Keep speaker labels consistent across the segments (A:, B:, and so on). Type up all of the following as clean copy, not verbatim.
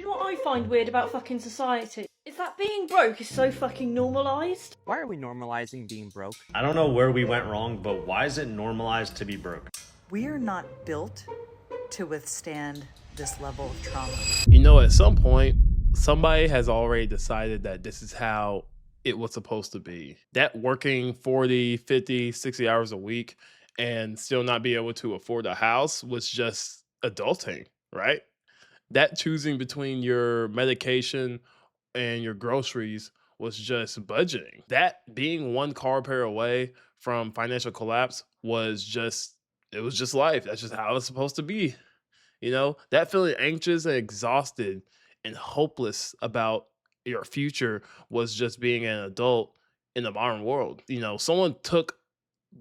A: Do you know what I find weird about fucking society? Is that being broke is so fucking normalised.
B: Why are we normalizing being broke?
C: I don't know where we went wrong, but why is it normalized to be broke?
D: We're not built to withstand this level of trauma.
E: You know, at some point, somebody has already decided that this is how it was supposed to be. That working 40, 50, 60 hours a week and still not be able to afford a house was just adulting, right? That choosing between your medication and your groceries was just budgeting. That being one car repair away from financial collapse was just life. That's just how it's supposed to be. You know, that feeling anxious and exhausted and hopeless about your future was just being an adult in the modern world. You know, someone took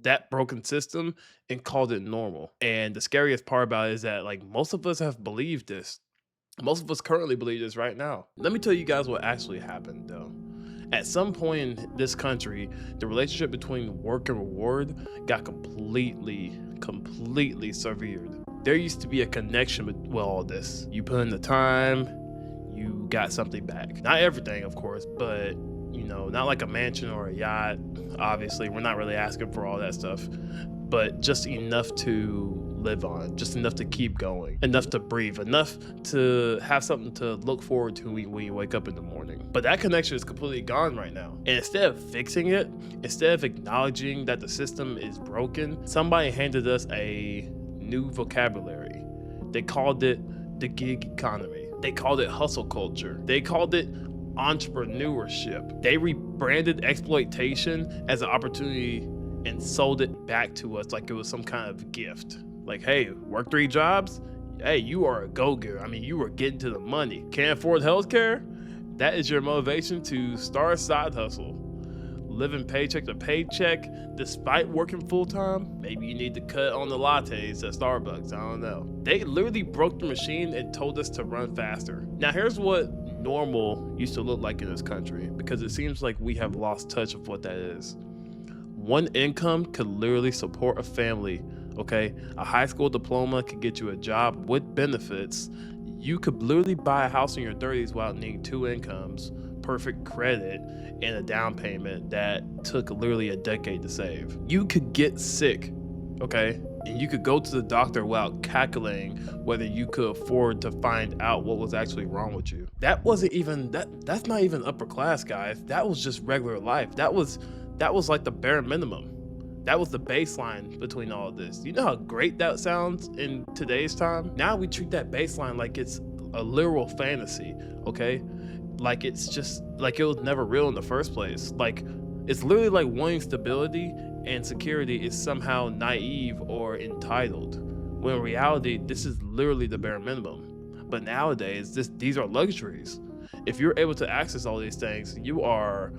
E: that broken system and called it normal. And the scariest part about it is that, like, most of us have believed this. Most of us currently believe this right now. Let me tell you guys what actually happened, though. At some point in this country, the relationship between work and reward got completely severed. There used to be a connection with all this. You put in the time, you got something back. Not everything, of course, but you know, not like a mansion or a yacht. Obviously, we're not really asking for all that stuff, but just enough to live on, just enough to keep going, enough to breathe, enough to have something to look forward to when you wake up in the morning. But that connection is completely gone right now. And instead of fixing it, instead of acknowledging that the system is broken, somebody handed us a new vocabulary. They called it the gig economy. They called it hustle culture. They called it entrepreneurship. They rebranded exploitation as an opportunity and sold it back to us like it was some kind of gift. Like, hey, work 3 jobs? Hey, you are a go-getter. I mean, you are getting to the money. Can't afford healthcare? That is your motivation to start a side hustle. Living paycheck to paycheck despite working full-time? Maybe you need to cut on the lattes at Starbucks, I don't know. They literally broke the machine and told us to run faster. Now here's what normal used to look like in this country, because it seems like we have lost touch of what that is. One income could literally support a family, okay? A high school diploma could get you a job with benefits. You could literally buy a house in your 30s without needing 2 incomes, perfect credit, and a down payment that took literally a decade to save. You could get sick, okay? And you could go to the doctor without calculating whether you could afford to find out what was actually wrong with you. That wasn't even, that's not even upper class, guys. That was just regular life. That was like the bare minimum. That was the baseline between all of this. You know how great that sounds in today's time? Now we treat that baseline like it's a literal fantasy, okay? Like it's just, like it was never real in the first place. Like, it's literally like wanting stability and security is somehow naive or entitled, when in reality, this is literally the bare minimum. But nowadays, these are luxuries. If you're able to access all these things, you are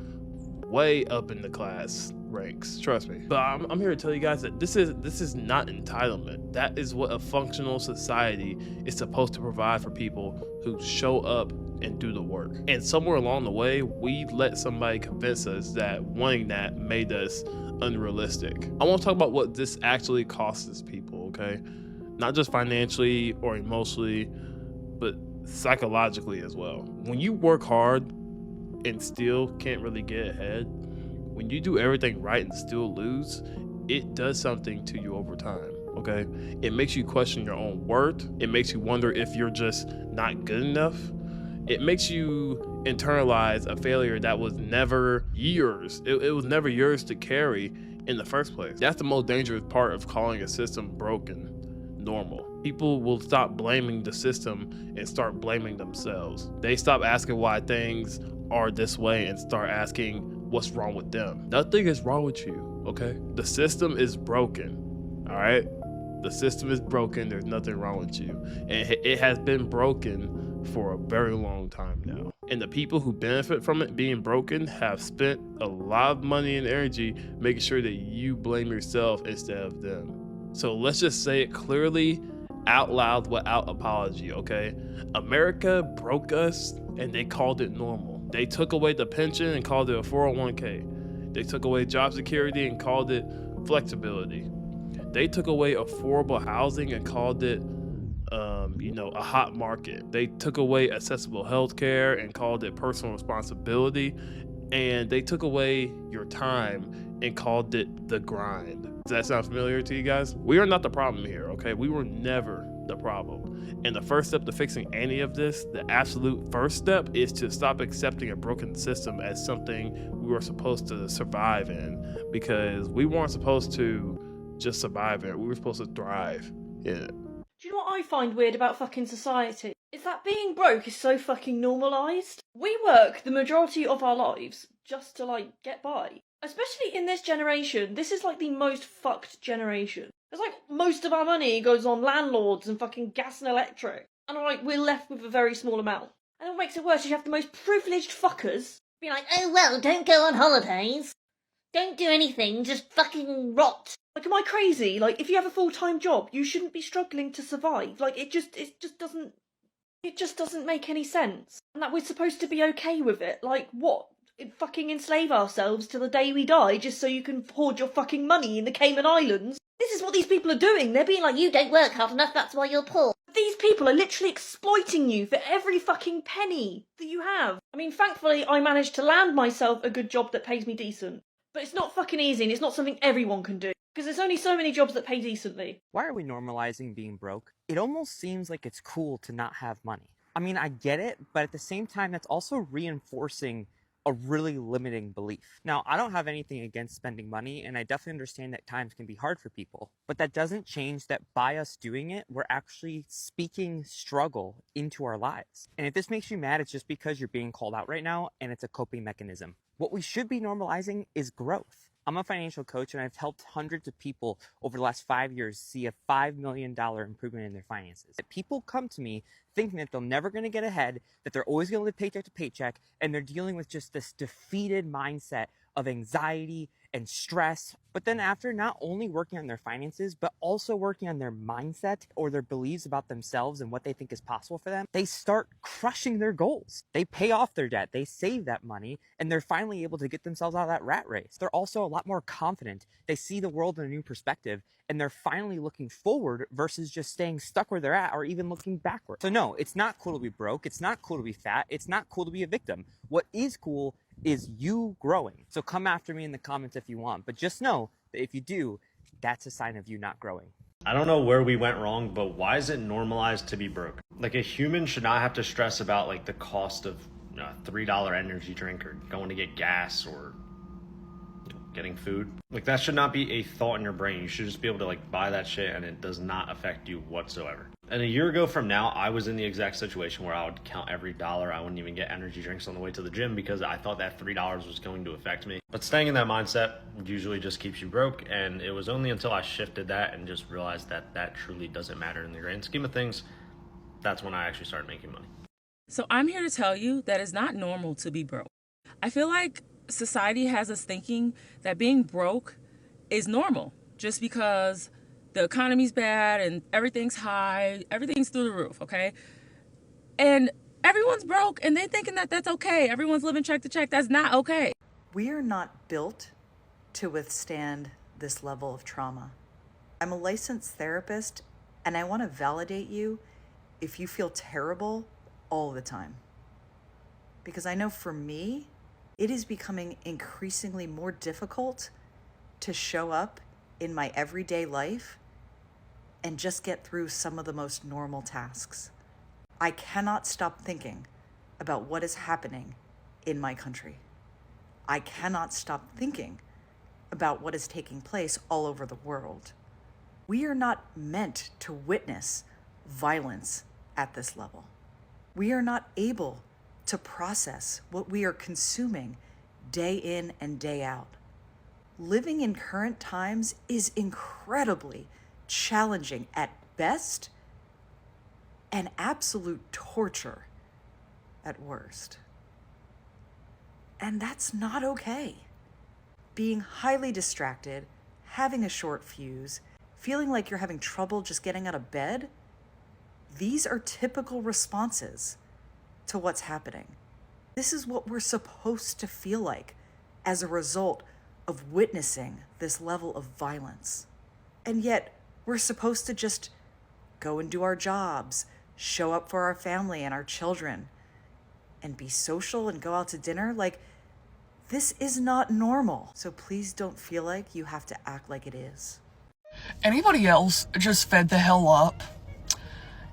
E: way up in the class ranks, trust me. But I'm here to tell you guys that this is not entitlement. That is what a functional society is supposed to provide for people who show up and do the work. And somewhere along the way, we let somebody convince us that wanting that made us unrealistic. I want to talk about what this actually costs people, okay? Not just financially or emotionally, but psychologically as well. When you work hard and still can't really get ahead, when you do everything right and still lose, it does something to you over time, okay? It makes you question your own worth. It makes you wonder if you're just not good enough. It makes you internalize a failure that was never yours. It was never yours to carry in the first place. That's the most dangerous part of calling a system broken normal. People will stop blaming the system and start blaming themselves. They stop asking why things are this way and start asking what's wrong with them. Nothing is wrong with you, okay? The system is broken, all right? The system is broken. There's nothing wrong with you. And it has been broken for a very long time now. And the people who benefit from it being broken have spent a lot of money and energy making sure that you blame yourself instead of them. So let's just say it clearly, out loud, without apology, okay? America broke us and they called it normal. They took away the pension and called it a 401k. They took away job security and called it flexibility. They took away affordable housing and called it a hot market. They took away accessible healthcare and called it personal responsibility, and they took away your time and called it the grind. Does that sound familiar to you guys? We are not the problem here, okay? We were never the problem. And the first step to fixing any of this, the absolute first step, is to stop accepting a broken system as something we were supposed to survive in, because we weren't supposed to just survive in it. We were supposed to thrive in it.
A: Do you know what I find weird about fucking society? Is that being broke is so fucking normalised. We work the majority of our lives just to, like, get by. Especially in this generation, this is like the most fucked generation. It's like most of our money goes on landlords and fucking gas and electric. And like, we're left with a very small amount. And what makes it worse is you have the most privileged fuckers being like, oh well, don't go on holidays. Don't do anything, just fucking rot. Like, am I crazy? Like, if you have a full-time job, you shouldn't be struggling to survive. Like, it just doesn't make any sense. And that we're supposed to be okay with it. Like, what? Fucking enslave ourselves till the day we die just so you can hoard your fucking money in the Cayman Islands? This is what these people are doing. They're being like, you don't work hard enough, that's why you're poor. These people are literally exploiting you for every fucking penny that you have. I mean, thankfully, I managed to land myself a good job that pays me decent. But it's not fucking easy, and it's not something everyone can do. Because there's only so many jobs that pay decently.
B: Why are we normalizing being broke? It almost seems like it's cool to not have money. I mean, I get it, but at the same time, that's also reinforcing a really limiting belief. Now, I don't have anything against spending money, and I definitely understand that times can be hard for people, but that doesn't change that by us doing it, we're actually speaking struggle into our lives. And if this makes you mad, it's just because you're being called out right now, and it's a coping mechanism. What we should be normalizing is growth. I'm a financial coach, and I've helped hundreds of people over the last 5 years see a $5 million improvement in their finances. People come to me thinking that they're never going to get ahead, that they're always going to live paycheck to paycheck, and they're dealing with just this defeated mindset of anxiety and stress. But then after not only working on their finances, but also working on their mindset or their beliefs about themselves and what they think is possible for them, they start crushing their goals. They pay off their debt, they save that money, and they're finally able to get themselves out of that rat race. They're also a lot more confident. They see the world in a new perspective, and they're finally looking forward versus just staying stuck where they're at or even looking backward. So no, it's not cool to be broke. It's not cool to be fat. It's not cool to be a victim. What is cool is you growing. So come after me in the comments if you want, but just know that if you do, that's a sign of you not growing.
C: I don't know where we went wrong, but why is it normalized to be broke? Like, a human should not have to stress about like the cost of a $3 energy drink or going to get gas or getting food. Like, that should not be a thought in your brain. You should just be able to like buy that shit and it does not affect you whatsoever. And a year ago from now, I was in the exact situation where I would count every dollar. I wouldn't even get energy drinks on the way to the gym because I thought that $3 was going to affect me. But staying in that mindset usually just keeps you broke. And it was only until I shifted that and just realized that that truly doesn't matter in the grand scheme of things, that's when I actually started making money.
F: So I'm here to tell you that it's not normal to be broke. I feel like society has us thinking that being broke is normal just because the economy's bad and everything's high, everything's through the roof, okay? And everyone's broke and they're thinking that that's okay. Everyone's living check to check. That's not okay.
D: We are not built to withstand this level of trauma. I'm a licensed therapist, and I want to validate you if you feel terrible all the time. Because I know for me, it is becoming increasingly more difficult to show up in my everyday life and just get through some of the most normal tasks. I cannot stop thinking about what is happening in my country. I cannot stop thinking about what is taking place all over the world. We are not meant to witness violence at this level. We are not able to process what we are consuming day in and day out. Living in current times is incredibly challenging at best and absolute torture at worst. And that's not okay. Being highly distracted, having a short fuse, feeling like you're having trouble just getting out of bed, these are typical responses to what's happening. This is what we're supposed to feel like as a result of witnessing this level of violence. And yet, we're supposed to just go and do our jobs, show up for our family and our children, and be social and go out to dinner. Like, this is not normal. So please don't feel like you have to act like it is.
G: Anybody else just fed the hell up,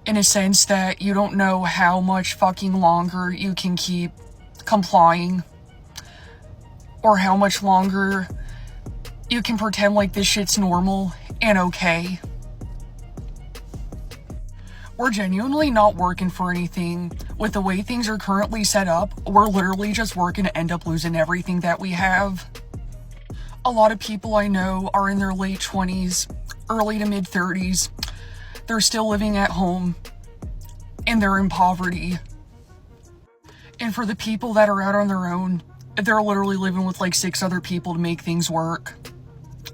G: in a sense that you don't know how much fucking longer you can keep complying, or how much longer you can pretend like this shit's normal and okay. We're genuinely not working for anything. With the way things are currently set up, we're literally just working to end up losing everything that we have. A lot of people I know are in their late 20s, early to mid 30s. They're still living at home, and they're in poverty. And for the people that are out on their own, they're literally living with like 6 other people to make things work.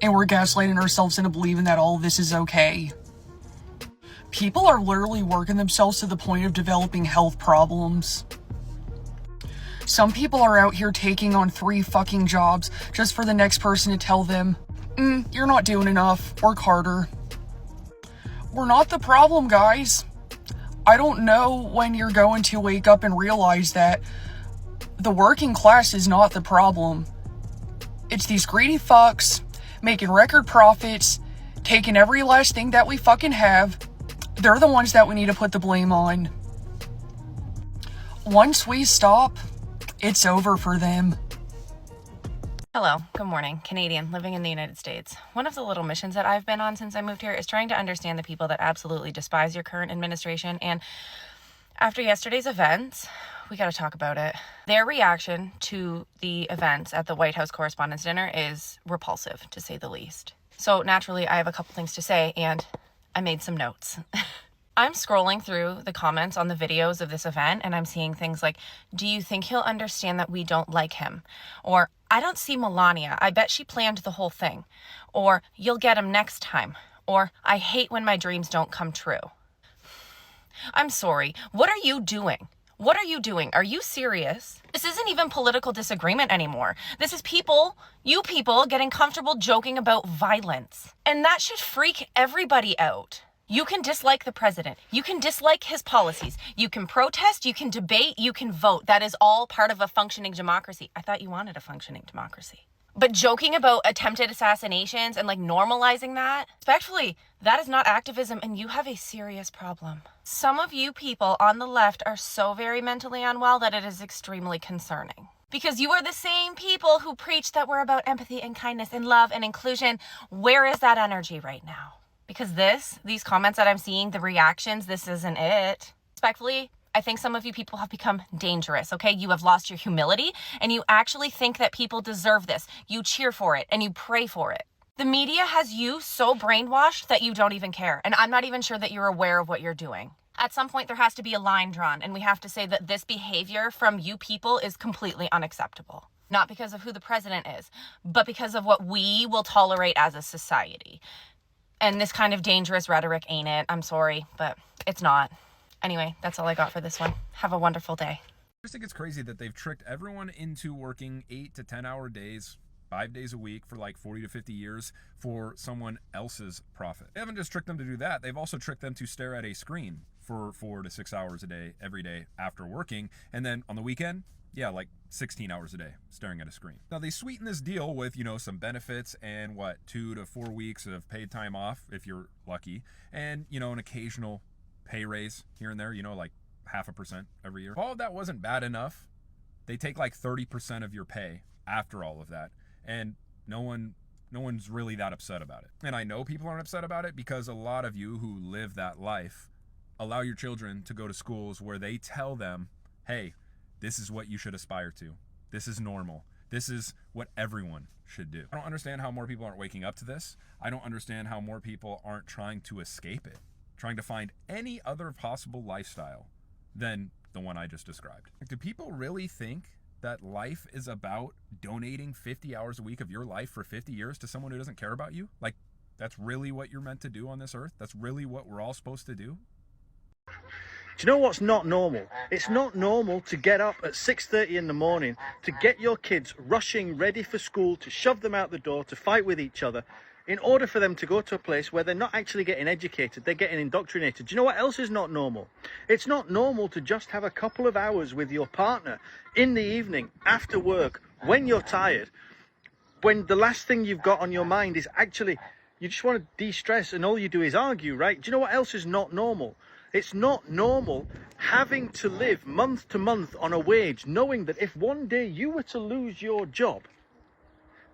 G: And we're gaslighting ourselves into believing that all of this is okay. People are literally working themselves to the point of developing health problems. Some people are out here taking on 3 fucking jobs just for the next person to tell them, you're not doing enough, work harder. We're not the problem, guys. I don't know when you're going to wake up and realize that the working class is not the problem. It's these greedy fucks making record profits, taking every last thing that we fucking have. They're the ones that we need to put the blame on. Once we stop, it's over for them.
H: Hello, good morning. Canadian, living in the United States. One of the little missions that I've been on since I moved here is trying to understand the people that absolutely despise your current administration. And after yesterday's events, we got to talk about it. Their reaction to the events at the White House Correspondents' Dinner is repulsive, to say the least. So naturally, I have a couple things to say, and I made some notes. I'm scrolling through the comments on the videos of this event, and I'm seeing things like, do you think he'll understand that we don't like him? Or, I don't see Melania. I bet she planned the whole thing. Or, you'll get him next time. Or, I hate when my dreams don't come true. I'm sorry. What are you doing? What are you doing? Are you serious? This isn't even political disagreement anymore. This is people, you people, getting comfortable joking about violence. And that should freak everybody out. You can dislike the president. You can dislike his policies. You can protest, you can debate, you can vote. That is all part of a functioning democracy. I thought you wanted a functioning democracy. But joking about attempted assassinations and like normalizing that, respectfully, that is not activism, and you have a serious problem. Some of you people on the left are so very mentally unwell that it is extremely concerning. Because you are the same people who preach that we're about empathy and kindness and love and inclusion. Where is that energy right now? Because these comments that I'm seeing, the reactions, this isn't it. Respectfully, I think some of you people have become dangerous, okay? You have lost your humility, and you actually think that people deserve this. You cheer for it, and you pray for it. The media has you so brainwashed that you don't even care, and I'm not even sure that you're aware of what you're doing. At some point, there has to be a line drawn, and we have to say that this behavior from you people is completely unacceptable. Not because of who the president is, but because of what we will tolerate as a society. And this kind of dangerous rhetoric ain't it. I'm sorry, but it's not. Anyway, that's all I got for this one. Have a wonderful day.
I: I just think it's crazy that they've tricked everyone into working 8 to 10 hour days, 5 days a week for like 40 to 50 years for someone else's profit. They haven't just tricked them to do that. They've also tricked them to stare at a screen for 4 to 6 hours a day, every day after working. And then on the weekend, yeah, like 16 hours a day staring at a screen. Now they sweeten this deal with, some benefits and 2 to 4 weeks of paid time off if you're lucky. And, an occasional pay raise here and there, like 0.5% every year. If all of that wasn't bad enough, they take like 30% of your pay after all of that. And no one's really that upset about it. And I know people aren't upset about it because a lot of you who live that life allow your children to go to schools where they tell them, hey, this is what you should aspire to. This is normal. This is what everyone should do. I don't understand how more people aren't waking up to this. I don't understand how more people aren't trying to escape it, trying to find any other possible lifestyle than the one I just described. Do people really think that life is about donating 50 hours a week of your life for 50 years to someone who doesn't care about you? Like, that's really what you're meant to do on this earth? That's really what we're all supposed to do?
J: Do you know what's not normal? It's not normal to get up at 6:30 in the morning, to get your kids rushing ready for school, to shove them out the door, to fight with each other. in order for them to go to a place where they're not actually getting educated, they're getting indoctrinated. Do you know what else is not normal? It's not normal to just have a couple of hours with your partner in the evening, after work, when you're tired, when the last thing you've got on your mind is actually, you just want to de-stress and all you do is argue, right? Do you know what else is not normal? It's not normal having to live month to month on a wage, knowing that if one day you were to lose your job,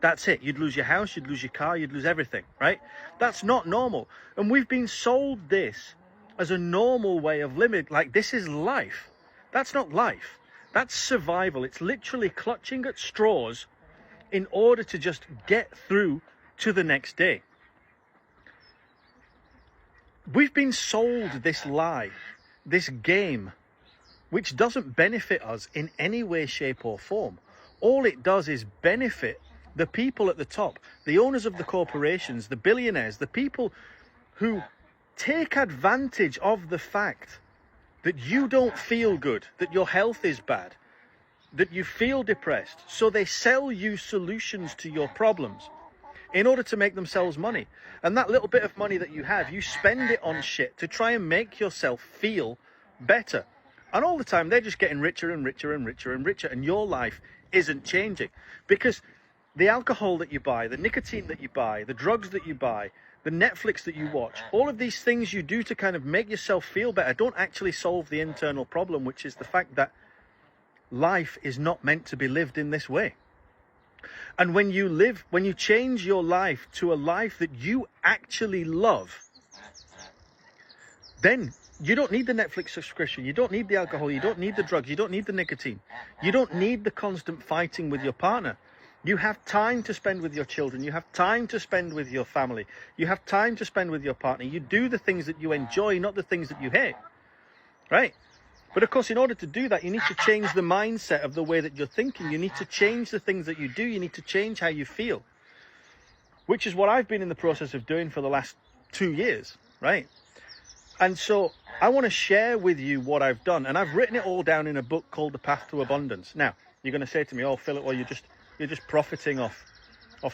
J: that's it. You'd lose your house, you'd lose your car, you'd lose everything, right? That's not normal. And we've been sold this as a normal way of living. Like, this is life. That's not life. That's survival. It's literally clutching at straws in order to just get through to the next day. We've been sold this lie, this game, which doesn't benefit us in any way, shape or form. All it does is benefit the people at the top, the owners of the corporations, the billionaires, the people who take advantage of the fact that you don't feel good, that your health is bad, that you feel depressed. So they sell you solutions to your problems in order to make themselves money. And that little bit of money that you have, you spend it on shit to try and make yourself feel better. And all the time, they're just getting richer and richer and richer and richer. And your life isn't changing, because the alcohol that you buy, the nicotine that you buy, the drugs that you buy, the Netflix that you watch, all of these things you do to kind of make yourself feel better don't actually solve the internal problem, which is the fact that life is not meant to be lived in this way. And when you change your life to a life that you actually love, then you don't need the Netflix subscription, you don't need the alcohol, you don't need the drugs, you don't need the nicotine, you don't need the constant fighting with your partner. You have time to spend with your children, you have time to spend with your family, you have time to spend with your partner. You do the things that you enjoy, not the things that you hate, right? But of course, in order to do that, you need to change the mindset of the way that you're thinking. You need to change the things that you do. You need to change how you feel, which is what I've been in the process of doing for the last 2 years, right? And so I want to share with you what I've done. And I've written it all down in a book called The Path to Abundance. Now, you're going to say to me, oh, Philip, well, you're just profiting off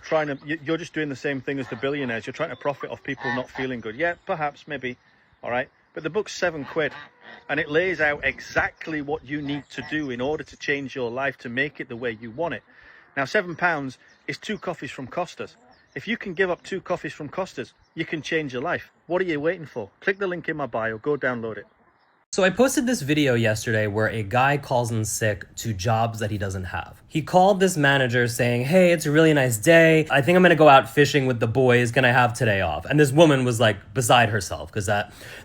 J: trying to, you're just doing the same thing as the billionaires. You're trying to profit off people not feeling good. Yeah, perhaps, maybe. All right. But the book's £7. And it lays out exactly what you need to do in order to change your life to make it the way you want it. Now, £7 is 2 coffees from Costa's. If you can give up 2 coffees from Costa's, you can change your life. What are you waiting for? Click the link in my bio, go download it.
K: So I posted this video yesterday where a guy calls in sick to jobs that he doesn't have. He called this manager saying, hey, it's a really nice day. I think I'm gonna go out fishing with the boys. Can I have today off? And this woman was like beside herself because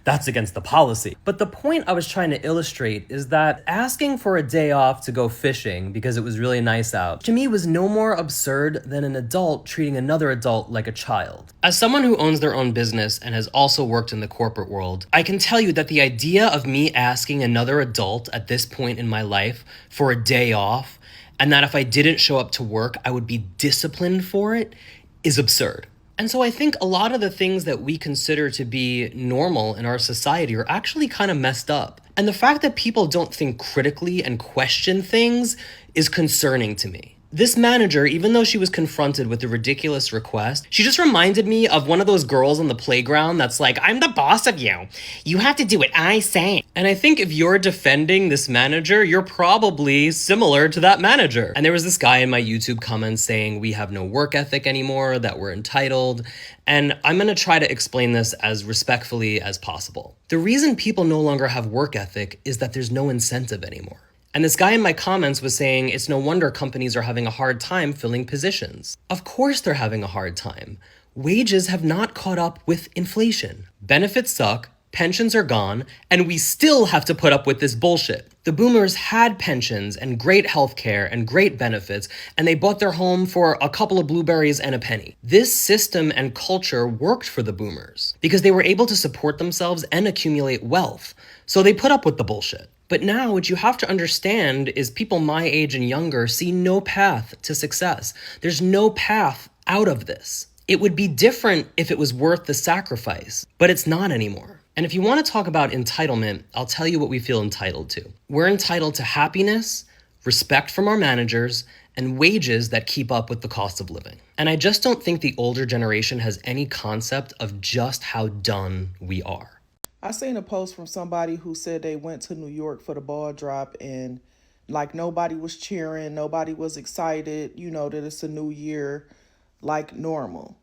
K: that's against the policy. But the point I was trying to illustrate is that asking for a day off to go fishing because it was really nice out, to me was no more absurd than an adult treating another adult like a child. As someone who owns their own business and has also worked in the corporate world, I can tell you that the idea of me asking another adult at this point in my life for a day off, and that if I didn't show up to work, I would be disciplined for it, is absurd. And so I think a lot of the things that we consider to be normal in our society are actually kind of messed up. And the fact that people don't think critically and question things is concerning to me. This manager, even though she was confronted with the ridiculous request, she just reminded me of one of those girls on the playground that's like, I'm the boss of you. You have to do what I say. And I think if you're defending this manager, you're probably similar to that manager. And there was this guy in my YouTube comments saying we have no work ethic anymore, that we're entitled. And I'm gonna try to explain this as respectfully as possible. The reason people no longer have work ethic is that there's no incentive anymore. And this guy in my comments was saying it's no wonder companies are having a hard time filling positions. Of course they're having a hard time. Wages have not caught up with inflation. Benefits suck, pensions are gone, and we still have to put up with this bullshit. The boomers had pensions and great healthcare and great benefits, and they bought their home for a couple of blueberries and a penny. This system and culture worked for the boomers because they were able to support themselves and accumulate wealth. So they put up with the bullshit. But now what you have to understand is people my age and younger see no path to success. There's no path out of this. It would be different if it was worth the sacrifice, but it's not anymore. And if you want to talk about entitlement, I'll tell you what we feel entitled to. We're entitled to happiness, respect from our managers, and wages that keep up with the cost of living. And I just don't think the older generation has any concept of just how done we are.
L: I seen a post from somebody who said they went to New York for the ball drop and like nobody was cheering, nobody was excited, that it's a new year like normal.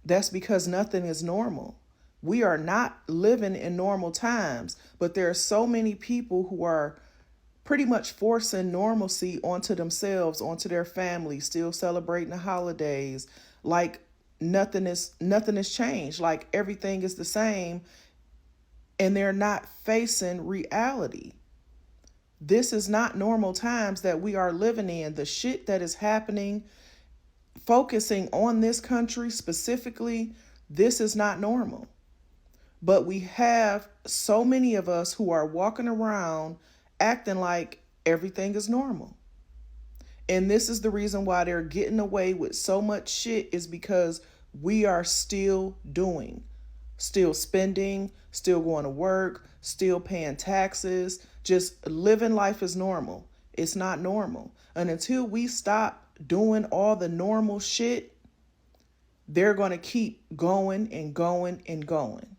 L: That's because nothing is normal. We are not living in normal times, but there are so many people who are pretty much forcing normalcy onto themselves, onto their families, still celebrating the holidays, like nothing is changed, like everything is the same, and they're not facing reality. This is not normal times that we are living in. The shit that is happening, focusing on this country specifically, this is not normal. But we have so many of us who are walking around acting like everything is normal. And this is the reason why they're getting away with so much shit, is because we are still spending, still going to work, still paying taxes, just living life as normal. It's not normal. And until we stop doing all the normal shit, they're going to keep going and going and going.